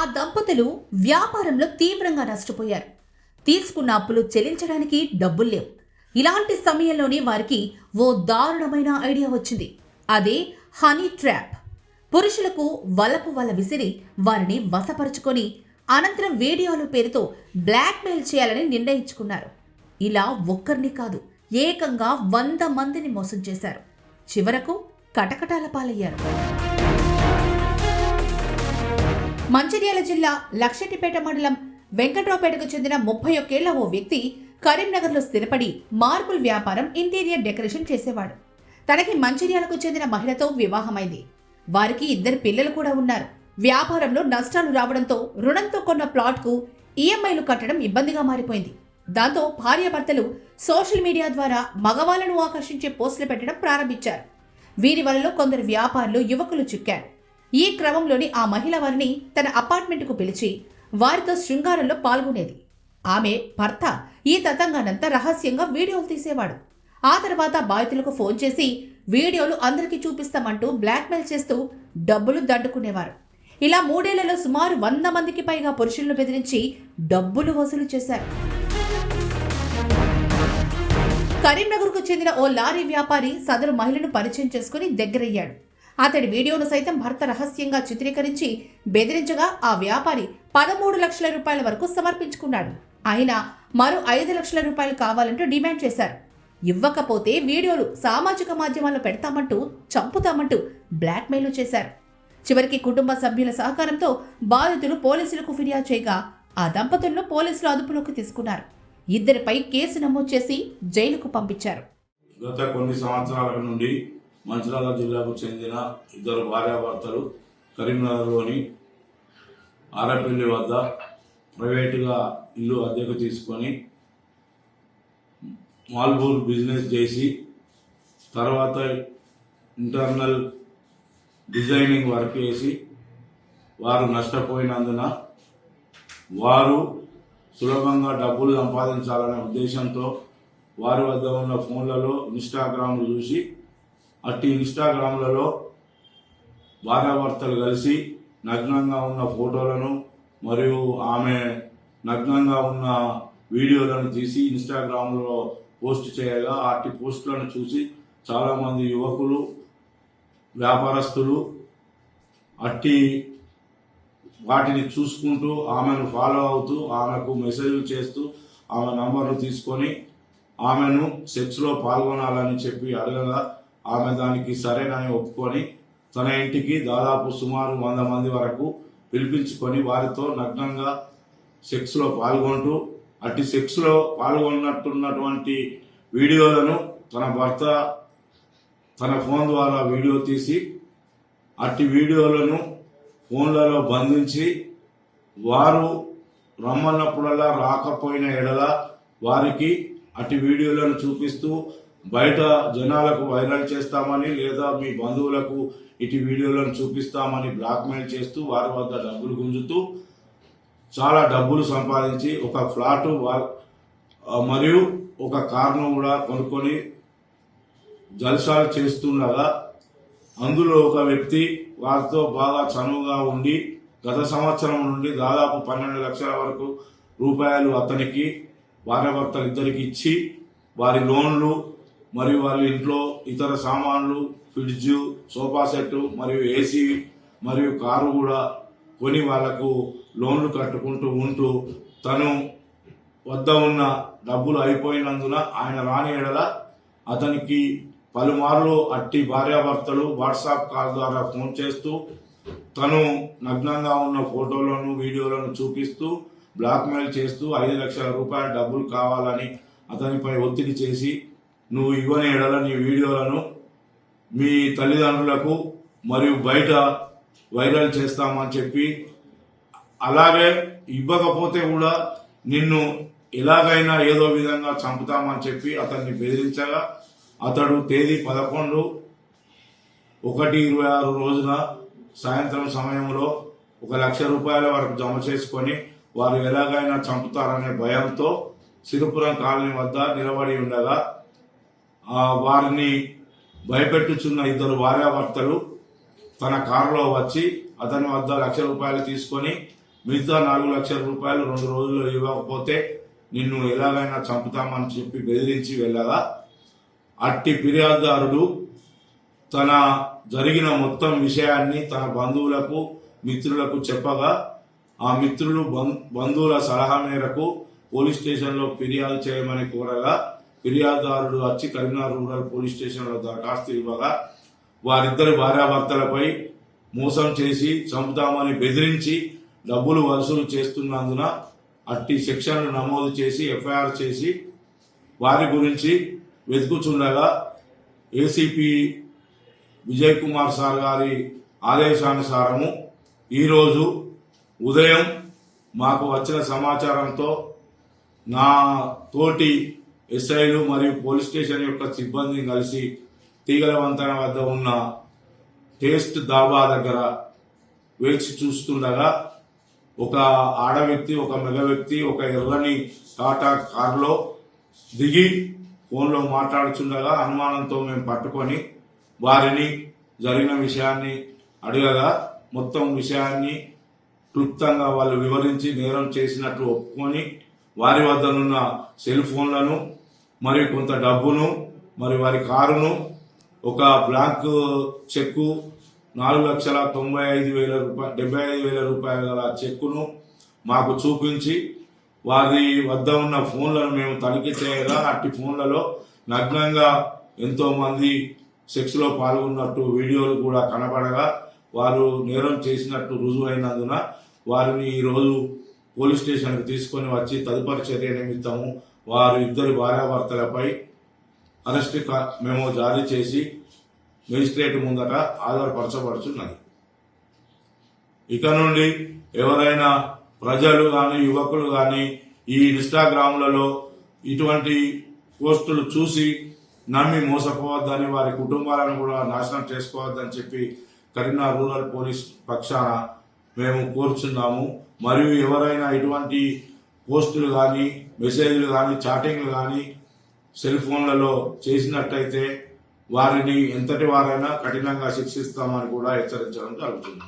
ఆ దంపతులు వ్యాపారంలో తీవ్రంగా నష్టపోయారు. తీసుకున్న అప్పులు చెల్లించడానికి డబ్బులు లేవు. ఇలాంటి సమయంలోనే వారికి ఓ దారుణమైన ఐడియా వచ్చింది. అదే హనీ ట్రాప్. పురుషులకు వలపు వల విసిరి వారిని వశపరుచుకొని అనంతరం వీడియోల పేరుతో బ్లాక్మెయిల్ చేయాలని నిర్ణయించుకున్నారు. ఇలా ఒక్కరిని కాదు, ఏకంగా 100 మందిని మోసం చేశారు. చివరకు కటకటాల పాలయ్యారు. మంచిర్యాల జిల్లా లక్షటిపేట మండలం వెంకట్రావుపేటకు చెందిన 31 ఏళ్ల ఓ వ్యక్తి కరీంనగర్లో స్థిరపడి మార్బుల్ వ్యాపారం, ఇంటీరియర్ డెకరేషన్ చేసేవాడు. తనకి మంచిర్యాలకు చెందిన మహిళతో వివాహమైంది. వారికి 2 పిల్లలు కూడా ఉన్నారు. వ్యాపారంలో నష్టాలు రావడంతో రుణంతో కొన్న ప్లాట్కు ఈఎంఐలు కట్టడం ఇబ్బందిగా మారిపోయింది. దాంతో భార్యాభర్తలు సోషల్ మీడియా ద్వారా మగవాళ్లను ఆకర్షించే పోస్టులు పెట్టడం ప్రారంభించారు. వీరి వలలో కొందరు వ్యాపారులు, యువకులు చిక్కారు. ఈ క్రమంలోని ఆ మహిళ వారిని తన అపార్ట్మెంట్కు పిలిచి వారితో శృంగారంలో పాల్గొనేది. ఆమె భర్త ఈ తతంగానంతా రహస్యంగా వీడియోలు తీసేవాడు. ఆ తర్వాత బాధితులకు ఫోన్ చేసి వీడియోలు అందరికీ చూపిస్తామంటూ బ్లాక్మెయిల్ చేస్తూ డబ్బులు దండుకునేవారు. ఇలా 3 ఏళ్లలో సుమారు 100 మందికి పైగా పురుషులను బెదిరించి డబ్బులు వసూలు చేశారు. కరీంనగర్కు చెందిన ఓ లారీ వ్యాపారి సదరు మహిళను పరిచయం చేసుకుని దగ్గరయ్యాడు. అతడి వీడియోను సైతం భర్త రహస్యంగా చిత్రీకరించి బెదిరించగా ఆ వ్యాపారి 13 లక్షల రూపాయల వరకు సమర్పించుకున్నాడు. అయినా మరో 5 లక్షల రూపాయలు కావాలంటూ డిమాండ్ చేశారు. ఇవ్వకపోతే వీడియోలు సామాజిక మాధ్యమాల్లో పెడతామంటూ, చంపుతామంటూ బ్లాక్మెయిల్ చేశారు. చివరికి కుటుంబ సభ్యుల సహకారంతో బాధితులు పోలీసులకు ఫిర్యాదు చేయగా ఆ దంపతులను పోలీసులు అదుపులోకి తీసుకున్నారు. 2పై కేసు నమోదు చేసి జైలుకు పంపించారు. గత కొన్ని సంవత్సరాల నుండి మంచిర్యాల జిల్లాకు చెందిన 2 భార్యాభర్తలు కరీంనగర్లోని ఆరపల్లి వద్ద ప్రైవేటుగా ఇల్లు అద్దెకు తీసుకొని మార్బుల్ బిజినెస్ చేసి తర్వాత ఇంటర్నల్ డిజైనింగ్ వర్క్ చేసి వారు నష్టపోయినందున వారు సులభంగా డబ్బులు సంపాదించాలనే ఉద్దేశంతో వారి వద్ద ఉన్న ఫోన్లలో ఇన్స్టాగ్రామ్లు చూసి అట్టి ఇన్స్టాగ్రామ్లలో భార్యాభర్తలు కలిసి నగ్నంగా ఉన్న ఫోటోలను మరియు ఆమె నగ్నంగా ఉన్న వీడియోలను తీసి ఇన్స్టాగ్రామ్లో పోస్ట్ చేయగా అట్టి పోస్టులను చూసి చాలామంది యువకులు, వ్యాపారస్తులు అట్టి వాటిని చూసుకుంటూ ఆమెను ఫాలో అవుతూ ఆమెకు మెసేజ్లు చేస్తూ ఆమె నంబర్ను తీసుకొని ఆమెను సెక్స్లో పాల్గొనాలని చెప్పి అడగగా ఆమె దానికి సరేనని ఒప్పుకొని తన ఇంటికి దాదాపు సుమారు 100 మంది వరకు పిలిపించుకొని వారితో నగ్నంగా సెక్స్లో పాల్గొంటూ అట్టి సెక్స్లో పాల్గొన్నట్టున్నటువంటి వీడియోలను తన భర్త తన ఫోన్ ద్వారా వీడియో తీసి అట్టి వీడియోలను ఫోన్లలో బంధించి వారు రమ్మన్నప్పుడల్లా రాకపోయిన ఎడల వారికి అట్టి వీడియోలను చూపిస్తూ బయట జనాలకు వైరల్ చేస్తామని లేదా మీ బంధువులకు ఇటు వీడియోలను చూపిస్తామని బ్లాక్మెయిల్ చేస్తూ వారి వద్ద డబ్బులు గుంజుతూ చాలా డబ్బులు సంపాదించి ఒక ఫ్లాటు మరియు ఒక కారును కూడా కొనుక్కొని జల్సాలు చేస్తుండగా అందులో ఒక వ్యక్తి వారితో బాగా చనువుగా ఉండి గత సంవత్సరం నుండి దాదాపు 12 లక్షల వరకు రూపాయలు అతనికి భార్యాభర్తలు ఇద్దరికి ఇచ్చి వారి లోన్లు మరియు వాళ్ళ ఇంట్లో ఇతర సామాన్లు, ఫ్రిడ్జ్, సోఫా సెట్ మరియు ఏసీ మరియు కారు కూడా కొని వాళ్లకు లోన్లు కట్టుకుంటూ ఉంటూ తను వద్ద ఉన్న డబ్బులు అయిపోయినందున ఆయన రాని ఎడల అతనికి పలుమార్లు అట్టి భార్యాభర్తలు వాట్సాప్ కాల్ ద్వారా ఫోన్ చేస్తూ తను నగ్నంగా ఉన్న ఫోటోలను, వీడియోలను చూపిస్తూ బ్లాక్మెయిల్ చేస్తూ 5 లక్షల రూపాయల డబ్బులు కావాలని అతనిపై ఒత్తిడి చేసి నువ్వు ఇవ్వని ఎడల నీ వీడియోలను మీ తల్లిదండ్రులకు మరియు బయట వైరల్ చేస్తామని చెప్పి, అలాగే ఇవ్వకపోతే కూడా నిన్ను ఎలాగైనా ఏదో విధంగా చంపుతామని చెప్పి అతన్ని బెదిరించగా అతడు తేదీ 11/1/26 రోజున సాయంత్రం సమయంలో 1 లక్ష రూపాయల వరకు జమ చేసుకొని వారు ఎలాగైనా చంపుతారనే భయంతో సిరిపురం కాలనీ వద్ద నిలబడి ఉండగా వారిని భయపెట్టుచున్న 2 భార్యాభర్తలు తన కారులో వచ్చి అతని వద్ద 1 లక్ష రూపాయలు తీసుకొని మిగతా 4 లక్షల రూపాయలు 2 రోజుల్లో ఇవ్వకపోతే నిన్ను ఎలాగైనా చంపుతామని చెప్పి బెదిరించి వెళ్ళగా అట్టి ఫిర్యాదుదారుడు తన జరిగిన మొత్తం విషయాన్ని తన బంధువులకు మిత్రులకు చెప్పగా ఆ మిత్రులు బంధువుల సలహా మేరకు పోలీస్ స్టేషన్లో ఫిర్యాదు చేయమని కోరగా ఫిర్యాదుదారుడు వచ్చి కరీంనగర్ రూరల్ పోలీస్ స్టేషన్లో దరఖాస్తు ఇవ్వగా వారిద్దరి భార్యాభర్తలపై మోసం చేసి చంపుతామని బెదిరించి డబ్బులు వసూలు చేస్తున్నందున అట్టి సెక్షన్లు నమోదు చేసి ఎఫ్ఐఆర్ చేసి వారి గురించి వెతుకుచుండగా ఏసీపీ విజయ్ కుమార్ సార్ గారి ఆదేశానుసారము ఈరోజు ఉదయం మాకు వచ్చిన సమాచారంతో నా తోటి ఎస్ఐలు మరియు పోలీస్ స్టేషన్ యొక్క సిబ్బందిని కలిసి తీగల వంతెన వద్ద ఉన్న టేస్ట్ దాబా దగ్గర వేచి చూస్తుండగా ఒక ఆడ వ్యక్తి ఒక మగ వ్యక్తి ఒక ఎర్రని టాటా కారులో దిగి ఫోన్లో మాట్లాడుతుండగా అనుమానంతో మేము పట్టుకొని వారిని జరిగిన విషయాన్ని అడగగా మొత్తం విషయాన్ని క్లుప్తంగా వాళ్ళు వివరించి నేరం చేసినట్లు ఒప్పుకొని వారి వద్దనున్న సెల్ ఫోన్లను మరియు కొంత డబ్బును మరి వారి కారును ఒక బ్లాంక్ చెక్కు 4,95,000 రూపాయల గల చెక్కును మాకు చూపించి వారి వద్ద ఉన్న ఫోన్లను మేము తనిఖీ చేయగా అట్టి ఫోన్లలో నగ్నంగా ఎంతో మంది సెక్స్ లో పాల్గొన్నట్టు వీడియోలు కూడా కనబడగా వారు నేరం చేసినట్టు రుజువైనందున వారిని ఈరోజు పోలీస్ స్టేషన్కి తీసుకొని వచ్చి తదుపరి చర్య నిమిత్తము వారు ఇద్దరు భార్యాభర్తలపై అరెస్ట్ మెమో జారీ చేసి మెజిస్ట్రేట్ ముందట ఆధారపరచబడుతున్నది. ఇక నుండి ఎవరైనా ప్రజలు గాని యువకులు గాని ఈ ఇన్స్టాగ్రామ్లలో ఇటువంటి పోస్టులు చూసి నమ్మి మోసపోవద్దని వారి కుటుంబాలను కూడా నాశనం చేసుకోవద్దని చెప్పి కరీంనగర్ రూరల్ పోలీస్ పక్షాన మేము కోరుచున్నాము. మరియు ఎవరైనా ఇటువంటి పోస్టులు కానీ మెసేజ్లు కానీ చాటింగ్లు కానీ సెల్ ఫోన్లలో చేసినట్టయితే వారిని ఎంతటి వారైనా కఠినంగా శిక్షిస్తామని కూడా హెచ్చరించడం జరుగుతుంది.